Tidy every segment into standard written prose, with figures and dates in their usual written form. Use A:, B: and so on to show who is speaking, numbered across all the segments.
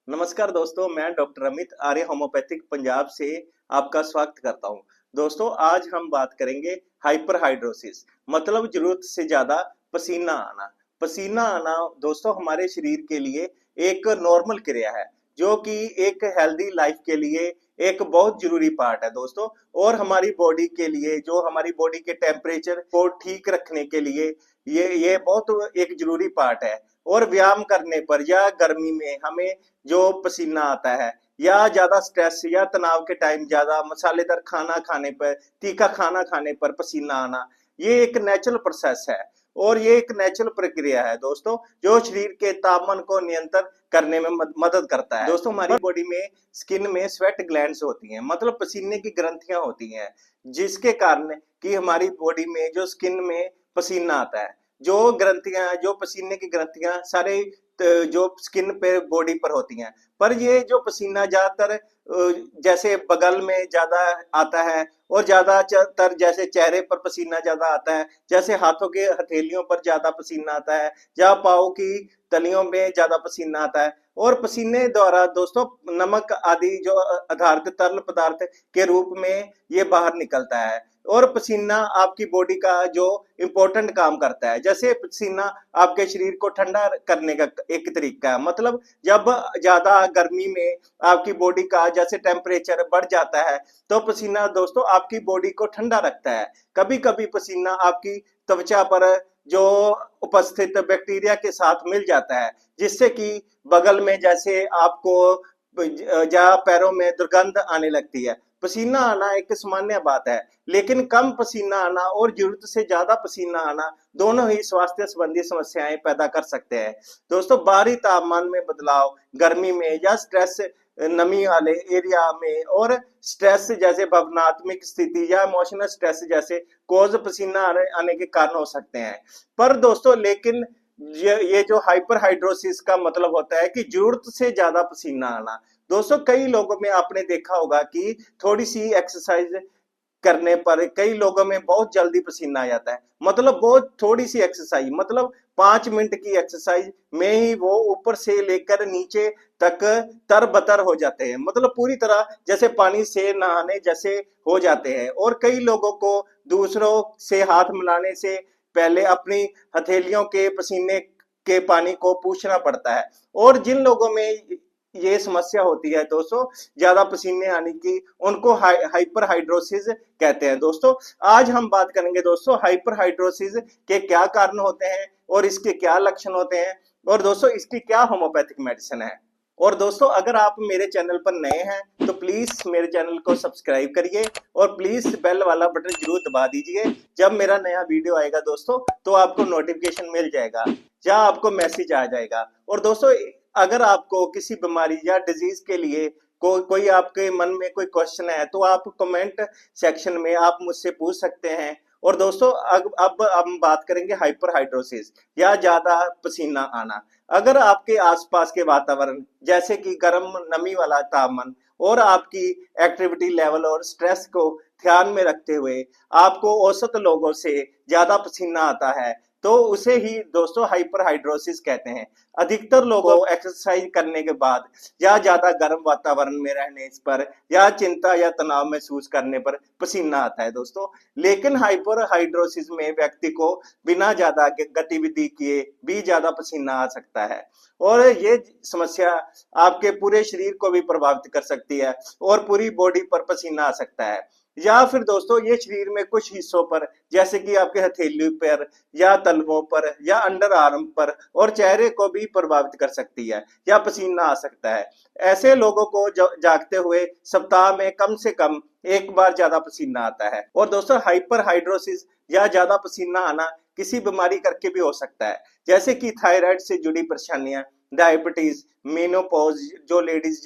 A: नमस्कार दोस्तों, मैं डॉक्टर अमित आर्य होम्योपैथिक पंजाब से आपका स्वागत करता हूं। दोस्तों, आज हम बात करेंगे हाइपरहाइड्रोसिस, मतलब जरूरत से ज्यादा पसीना आना। पसीना आना दोस्तों हमारे शरीर के लिए एक नॉर्मल क्रिया है, जो कि एक हेल्दी लाइफ के लिए एक बहुत जरूरी पार्ट है दोस्तों। और हमारी बॉडी के लिए, जो हमारी बॉडी के टेम्परेचर को ठीक रखने के लिए ये बहुत एक जरूरी पार्ट है। और व्यायाम करने पर या गर्मी में हमें जो पसीना आता है, या ज्यादा स्ट्रेस या तनाव के टाइम ज्यादा मसालेदार खाना खाने पर, तीखा खाना खाने पर पसीना आना, ये एक नेचुरल प्रोसेस है। और ये एक नेचुरल प्रक्रिया है दोस्तों, जो शरीर के तापमान को नियंत्रण करने में मदद करता है। दोस्तों, हमारी बॉडी में स्किन में स्वेट ग्लैंड्स होती हैं, मतलब पसीने की ग्रंथियां होती हैं, जिसके कारण कि हमारी बॉडी में जो स्किन में पसीना आता है, जो ग्रंथियां, जो पसीने की ग्रंथियां सारे जो स्किन पे बॉडी पर होती हैं। पर ये जो पसीना ज्यादातर जैसे बगल में ज्यादा आता है, और ज्यादातर जैसे चेहरे पर पसीना ज्यादा आता है, जैसे हाथों के हथेलियों पर ज्यादा पसीना आता है, या पाँव की तलियों में ज्यादा पसीना आता है। और पसीने द्वारा दोस्तों नमक आदि जो आधारित तरल पदार्थ के रूप में ये बाहर निकलता है। और पसीना आपकी बॉडी का जो इम्पोर्टेंट काम करता है, जैसे पसीना आपके शरीर को ठंडा करने का एक तरीका है। मतलब जब ज्यादा गर्मी में आपकी बॉडी का जैसे टेम्परेचर बढ़ जाता है, तो पसीना दोस्तों आपकी बॉडी को ठंडा रखता है। कभी कभी पसीना आपकी त्वचा पर जो उपस्थित बैक्टीरिया के साथ मिल जाता है, जिससे कि बगल में जैसे आपको या पैरों में दुर्गंध आने लगती है। पसीना आना एक सामान्य बात है, लेकिन कम पसीना आना और जरूरत से ज्यादा पसीना आना दोनों ही स्वास्थ्य संबंधी समस्याएं पैदा कर सकते हैं। दोस्तों, बाहरी तापमान में बदलाव, गर्मी में या स्ट्रेस, नमी वाले एरिया में, और स्ट्रेस जैसे भावनात्मक स्थिति या इमोशनल स्ट्रेस जैसे कोज पसीना आने के कारण हो सकते हैं। पर दोस्तों, लेकिन ये जो हाइपरहाइड्रोसिस का मतलब होता है कि जरूरत से ज्यादा पसीना आना। दोस्तों, कई लोगों में आपने देखा होगा कि थोड़ी सी एक्सरसाइज करने पर कई लोगों में बहुत जल्दी पसीना आ जाता है। मतलब बहुत थोड़ी सी एक्सरसाइज, मतलब 5 मिनट की एक्सरसाइज में ही वो ऊपर से लेकर नीचे तक तरबतर हो जाते हैं, मतलब पूरी तरह जैसे पानी से नहाने जैसे हो जाते हैं। और कई लोगों को दूसरों से हाथ मिलाने से पहले अपनी हथेलियों के पसीने के पानी को पूछना पड़ता है। और जिन लोगों में ये समस्या होती है दोस्तों, ज्यादा पसीने आने की, उनको हाइपरहाइड्रोसिस कहते हैं। दोस्तों, आज हम बात करेंगे दोस्तों हाइपरहाइड्रोसिस के क्या कारण होते हैं, और इसके क्या लक्षण होते हैं, और दोस्तों इसकी क्या होम्योपैथिक मेडिसिन है। और दोस्तों, अगर आप मेरे चैनल पर नए हैं तो प्लीज मेरे चैनल को सब्सक्राइब करिए, और प्लीज बेल वाला बटन जरूर दबा दीजिए। जब मेरा नया वीडियो आएगा दोस्तों, तो आपको नोटिफिकेशन मिल जाएगा या आपको मैसेज आ जाएगा। और दोस्तों, अगर आपको किसी बीमारी या डिजीज के लिए कोई आपके मन में कोई क्वेश्चन है, तो आप कमेंट सेक्शन में आप मुझसे पूछ सकते हैं। और दोस्तों, अब हम बात करेंगे हाइपरहाइड्रोसिस या ज्यादा पसीना आना। अगर आपके आसपास के वातावरण जैसे कि गर्म नमी वाला तापमान, और आपकी एक्टिविटी लेवल और स्ट्रेस को ध्यान में रखते हुए आपको औसत लोगों से ज्यादा पसीना आता है, तो उसे ही दोस्तों हाइपरहाइड्रोसिस कहते हैं। अधिकतर लोगों को एक्सरसाइज करने के बाद, या ज्यादा गर्म वातावरण में रहने पर, या चिंता या तनाव महसूस करने पर पसीना आता है दोस्तों। लेकिन हाइपरहाइड्रोसिस में व्यक्ति को बिना ज्यादा गतिविधि किए भी ज्यादा पसीना आ सकता है, और ये समस्या आपके पूरे शरीर को भी प्रभावित कर सकती है, और पूरी बॉडी पर पसीना आ सकता है। या फिर दोस्तों, ये शरीर में कुछ हिस्सों पर, जैसे कि आपके हथेली पर, या तलवों पर, या अंडर आर्म पर, और चेहरे को भी प्रभावित कर सकती है, या पसीना आ सकता है। ऐसे लोगों को जागते हुए सप्ताह में कम से कम एक बार ज्यादा पसीना आता है। और दोस्तों, हाइपरहाइड्रोसिस या ज्यादा पसीना आना किसी बीमारी करके भी हो सकता है, जैसे कि थायराइड से जुड़ी परेशानियां, डायबिटीज, मेनोपॉज जो लेडीज,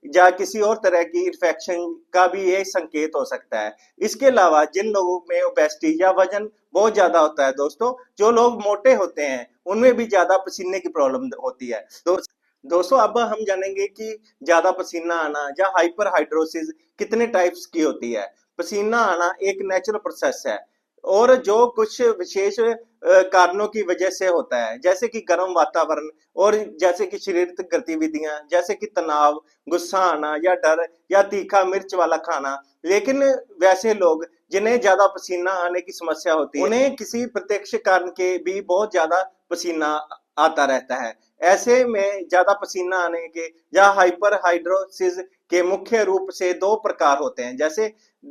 A: या किसी और तरह की इन्फेक्शन का भी ये संकेत हो सकता है। इसके अलावा जिन लोगों में ओबेसिटी या वजन बहुत ज्यादा होता है दोस्तों, जो लोग मोटे होते हैं, उनमें भी ज्यादा पसीने की प्रॉब्लम होती है। दोस्तों, अब हम जानेंगे कि ज्यादा पसीना आना या हाइपरहाइड्रोसिस कितने टाइप्स की होती है। पसीना आना एक नेचुरल प्रोसेस है, और जो कुछ विशेष कारणों की वजह से होता है, जैसे कि गर्म वातावरण और जैसे कि शारीरिक गतिविधियां, जैसे कि तनाव, गुस्सा आना या डर या तीखा मिर्च वाला खाना। लेकिन वैसे लोग जिन्हें ज्यादा पसीना आने की समस्या होती है, उन्हें किसी प्रत्यक्ष कारण के भी बहुत ज्यादा पसीना आता रहता है। ऐसे में ज्यादा पसीना आने के या हाइपर हाइड्रोसिस के मुख्य रूप से दो प्रकार होते हैं। जैसे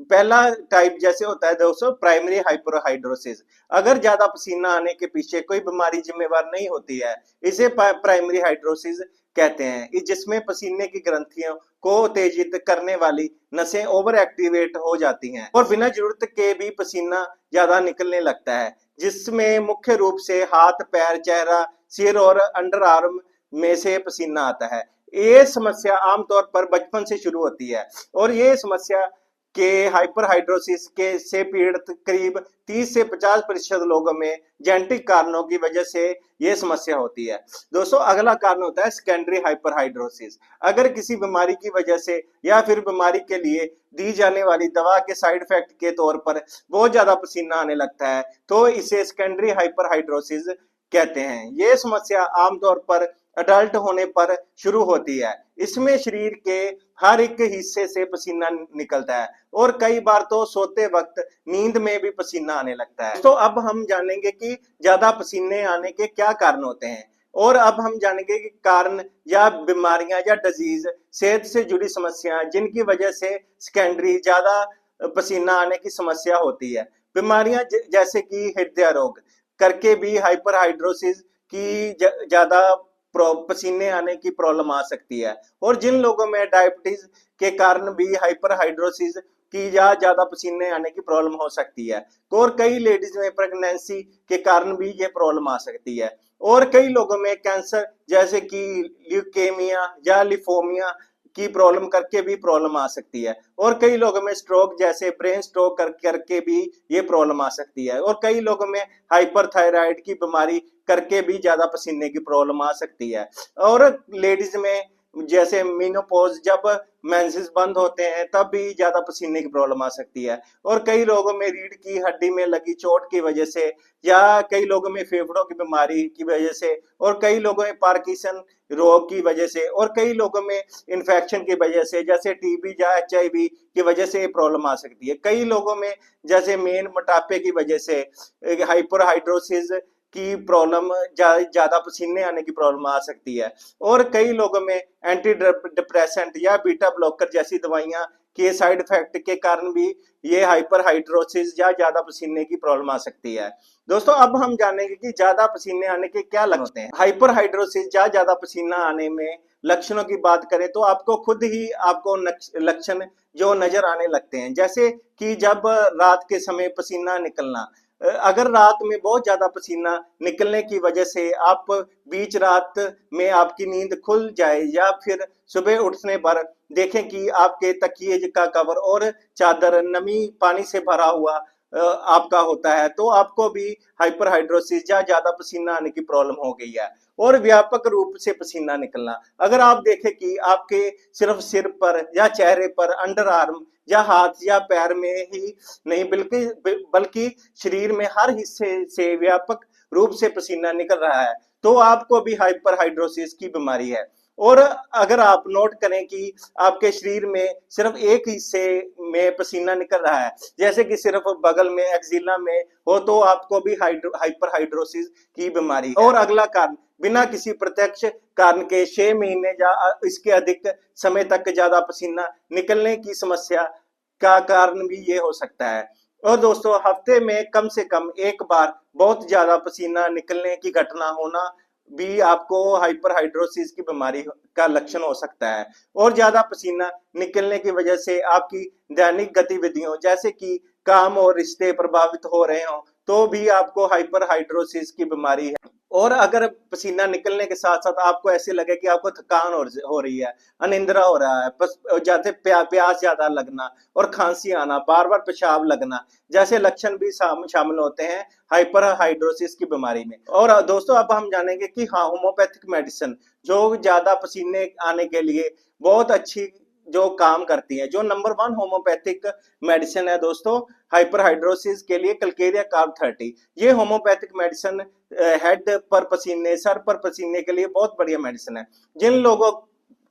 A: पहला टाइप जैसे होता है दोस्तों प्राइमरी हाइपरहाइड्रोसिस। अगर ज्यादा पसीना आने के पीछे कोई बीमारी जिम्मेवार नहीं होती है, इसे प्राइमरी हाइड्रोसिस कहते हैं, जिसमें पसीने की ग्रंथियों को उत्तेजित करने वाली नसें ओवर एक्टिवेट हो जाती हैं और बिना जरूरत के भी पसीना ज्यादा निकलने लगता है, जिसमें मुख्य रूप से हाथ, पैर, चेहरा, सिर और अंडर आर्म में से पसीना आता है। ये समस्या आमतौर पर बचपन से शुरू होती है और ये समस्या के हाइपरहाइड्रोसिस के से पीड़ित करीब 30 से 50% लोगों में जेनेटिक कारणों की वजह से ये समस्या होती है। दोस्तों अगला कारण होता है सेकेंडरी हाइपरहाइड्रोसिस। अगर किसी बीमारी की वजह से या फिर बीमारी के लिए दी जाने वाली दवा के साइड इफेक्ट के तौर पर बहुत ज्यादा पसीना आने लगता है, तो इसे सेकेंडरी हाइपरहाइड्रोसिस कहते हैं। ये समस्या आमतौर पर अडल्ट होने पर शुरू होती है। इसमें शरीर के हर एक हिस्से से पसीना निकलता है और कई बार तो सोते वक्त नींद में भी पसीना आने लगता है। तो अब हम जानेंगे कि ज्यादा पसीने आने के क्या कारण होते हैं और अब हम जानेंगे कि कारण या बीमारियां या डिजीज, सेहत से जुड़ी समस्याएं जिनकी वजह से सेकेंडरी ज्यादा पसीना आने की समस्या होती है। बीमारियां जैसे कि हृदय रोग करके भी हाइपरहाइड्रोसिस की ज्यादा पसीने आने की प्रॉब्लम आ सकती है और जिन लोगों में डायबिटीज के कारण भी हाइपरहाइड्रोसिस की या ज्यादा पसीने आने की प्रॉब्लम हो सकती है। और कई लेडीज में प्रेगनेंसी के कारण भी ये प्रॉब्लम आ सकती है और कई लोगों में कैंसर जैसे कि ल्यूकेमिया या लिफोमिया की प्रॉब्लम करके भी प्रॉब्लम आ सकती है और कई लोगों में स्ट्रोक जैसे ब्रेन स्ट्रोक करके भी ये प्रॉब्लम आ सकती है और कई लोगों में हाइपरथायराइड की बीमारी करके भी ज्यादा पसीने की प्रॉब्लम आ सकती है और लेडीज में जैसे मीनोपॉज, जब मेंसेस बंद होते हैं तब भी ज्यादा पसीने की प्रॉब्लम आ सकती है और कई लोगों में रीढ़ की हड्डी में लगी चोट की वजह से या कई लोगों में फेफड़ों की बीमारी की वजह से और कई लोगों में पार्किंसन रोग की वजह से और कई लोगों में इन्फेक्शन की वजह से जैसे टीबी या HIV की वजह से प्रॉब्लम आ सकती है। कई लोगों में जैसे मेन मोटापे की वजह से हाइपरहाइड्रोसिस की प्रॉब्लम ज्यादा पसीने आने की प्रॉब्लम आ सकती है और कई लोगों में एंटी डिप्रेसेंट या बीटा ब्लॉकर जैसी दवाइयां के साइड इफेक्ट के कारण भी ये हाइपरहाइड्रोसिस या ज्यादा पसीने की प्रॉब्लम आ सकती है। दोस्तों अब हम जानेंगे कि ज्यादा पसीने आने के क्या लक्षण होते हैं। हाइपरहाइड्रोसिस या ज्यादा पसीना आने में लक्षणों की बात करें तो आपको खुद ही आपको लक्षण जो नजर आने लगते हैं, जैसे कि जब रात के समय पसीना निकलना। अगर रात में बहुत ज्यादा पसीना निकलने की वजह से आप बीच रात में आपकी नींद खुल जाए या फिर सुबह उठने पर देखें कि आपके तकिए का कवर और चादर नमी पानी से भरा हुआ आपका होता है, तो आपको भी हाइपरहाइड्रोसिस या ज्यादा पसीना आने की प्रॉब्लम हो गई है। और व्यापक रूप से पसीना निकलना, अगर आप देखें कि आपके सिर्फ सिर पर या चेहरे पर, अंडर आर्म या हाथ या पैर में ही नहीं बल्कि शरीर में हर हिस्से से व्यापक रूप से पसीना निकल रहा है, तो आपको भी हाइपरहाइड्रोसिस की बीमारी है। और अगर आप नोट करें कि आपके शरीर में सिर्फ एक हिस्से में पसीना निकल रहा है, जैसे कि सिर्फ बगल में एक्जिला में हो, तो आपको भी हाइपरहाइड्रोसिस की बीमारी है। और अगला कारण, बिना किसी प्रत्यक्ष कारण के 6 महीने या इसके अधिक समय तक ज्यादा पसीना निकलने की समस्या का कारण भी ये हो सकता है। और दोस्तों हफ्ते में कम से कम एक बार बहुत ज्यादा पसीना निकलने की घटना होना भी आपको हाइपरहाइड्रोसिस की बीमारी का लक्षण हो सकता है। और ज्यादा पसीना निकलने की वजह से आपकी दैनिक गतिविधियों जैसे कि काम और रिश्ते प्रभावित हो रहे हो, तो भी आपको हाइपरहाइड्रोसिस की बीमारी है। और अगर पसीना निकलने के साथ साथ आपको ऐसे लगे कि आपको थकान हो रही है, अनिंद्रा हो रहा है, जैसे प्यास ज्यादा लगना और खांसी आना, बार बार पेशाब लगना जैसे लक्षण भी शामिल होते हैं हाइपरहाइड्रोसिस की बीमारी में। और दोस्तों अब हम जानेंगे कि हाँ, होम्योपैथिक मेडिसिन जो ज्यादा पसीने आने के लिए बहुत अच्छी जो काम करती है। जो नंबर 1 होम्योपैथिक मेडिसिन है दोस्तों हाइपरहाइड्रोसिस के लिए कल्केरिया कार्ब 30। ये होम्योपैथिक मेडिसिन हेड पर पसीने, सर पर पसीने के लिए बहुत बढ़िया मेडिसिन है। जिन लोगों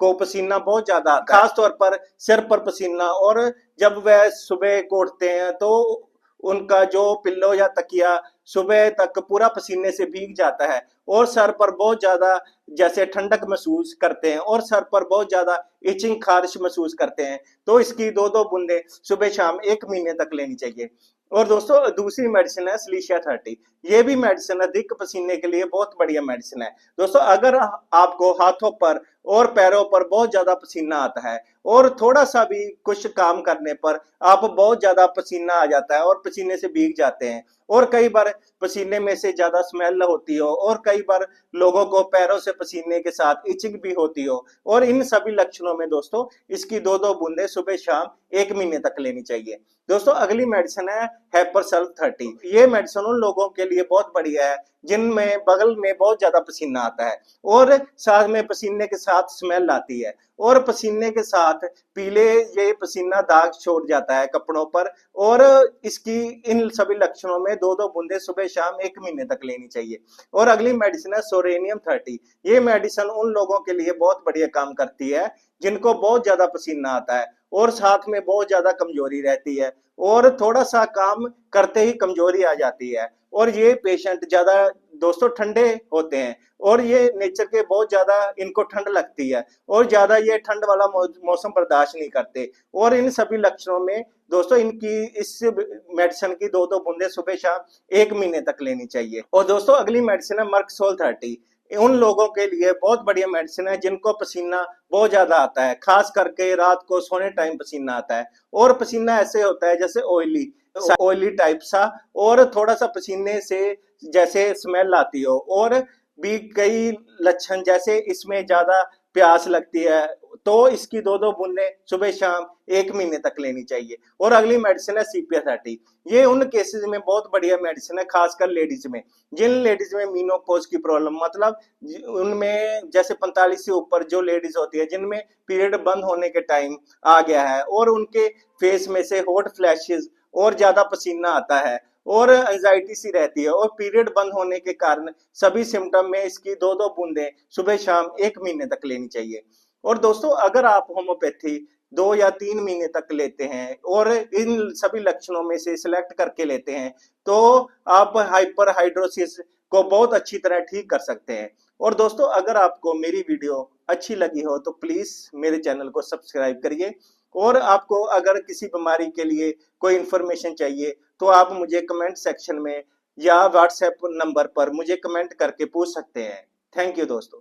A: को पसीना बहुत ज्यादा आता है, खास तौर पर सिर पर पसीना, और जब वह सुबह को उठते हैं तो उनका जो पिल्लो या तकिया सुबह तक पूरा पसीने से भीग जाता है और सर पर बहुत ज्यादा जैसे ठंडक महसूस करते हैं और सर पर बहुत ज्यादा इचिंग खारिश महसूस करते हैं, तो इसकी 2-2 बूंदे सुबह शाम 1 महीने तक लेनी चाहिए। और दोस्तों दूसरी मेडिसिन है सिलिशिया 30। ये भी मेडिसिन अधिक पसीने के लिए बहुत बढ़िया मेडिसिन है। दोस्तों अगर आपको हाथों पर और पैरों पर बहुत ज्यादा पसीना आता है और थोड़ा सा भी कुछ काम करने पर आप बहुत ज्यादा पसीना आ जाता है और पसीने से भीग जाते हैं, और कई बार पसीने में से ज्यादा स्मेल होती हो, और कई बार लोगों को पैरों से पसीने के साथ इचिंग भी होती हो, और इन सभी लक्षणों में दोस्तों इसकी 2-2 बूंदे सुबह शाम 1 महीने तक लेनी चाहिए। दोस्तों अगली मेडिसिन है हेपरसल्फ 30। ये मेडिसिन उन लोगों के लिए बहुत बढ़िया है जिनमें बगल में बहुत ज्यादा पसीना आता है और साथ में पसीने के साथ स्मेल आती है, और पसीने के साथ पीले ये पसीना दाग छोड़ जाता है कपड़ों पर, और इसकी इन सभी लक्षणों में 2-2 बूंदे सुबह शाम 1 महीने तक लेनी चाहिए। और अगली मेडिसिन है सोरेनियम 30। ये मेडिसिन उन लोगों के लिए बहुत बढ़िया काम करती है जिनको बहुत ज्यादा पसीना आता है और साथ में बहुत ज्यादा कमजोरी रहती है, और थोड़ा सा काम करते ही कमजोरी आ जाती है, और ये पेशेंट ज्यादा दोस्तों ठंडे होते हैं और ये नेचर के बहुत ज्यादा इनको ठंड लगती है और ज्यादा ये ठंड वाला मौसम बर्दाश्त नहीं करते, और इन सभी लक्षणों में दोस्तों इनकी इस मेडिसिन की 2-2 बूंदे सुबह शाम 1 महीने तक लेनी चाहिए। और दोस्तों अगली मेडिसिन है मर्कसोल 30। उन लोगों के लिए बहुत बढ़िया मेडिसिन है जिनको पसीना बहुत ज्यादा आता है, खास करके रात को सोने टाइम पसीना आता है, और पसीना ऐसे होता है जैसे ऑयली टाइप सा, और थोड़ा सा पसीने से जैसे स्मेल आती हो, और भी कई लक्षण जैसे इसमें ज्यादा प्यास लगती है, तो इसकी 2-2 बूंदे सुबह शाम 1 महीने तक लेनी चाहिए। और अगली मेडिसिन है सीपिया 30। ये उन केसेस में बहुत बढ़िया मेडिसिन है, खासकर लेडीज में, जिन लेडीज में मीनोपॉज की प्रॉब्लम, मतलब उनमें जैसे 45 से ऊपर जो लेडीज होती है जिनमें पीरियड बंद होने के टाइम आ गया है और उनके फेस में से हॉट फ्लैशेस और ज्यादा पसीना आता है और एंजाइटी सी रहती है, और पीरियड बंद होने के कारण सभी सिम्टम में इसकी 2-2 बूंदे सुबह शाम 1 महीने तक लेनी चाहिए। और दोस्तों अगर आप होम्योपैथी 2 या 3 महीने तक लेते हैं और इन सभी लक्षणों में से सिलेक्ट करके लेते हैं तो आप हाइपरहाइड्रोसिस को बहुत अच्छी तरह ठीक कर सकते हैं। और दोस्तों अगर आपको मेरी वीडियो अच्छी लगी हो तो प्लीज मेरे चैनल को सब्सक्राइब करिए, और आपको अगर किसी बीमारी के लिए कोई इंफॉर्मेशन चाहिए तो आप मुझे कमेंट सेक्शन में या व्हाट्सएप नंबर पर मुझे कमेंट करके पूछ सकते हैं। थैंक यू दोस्तों।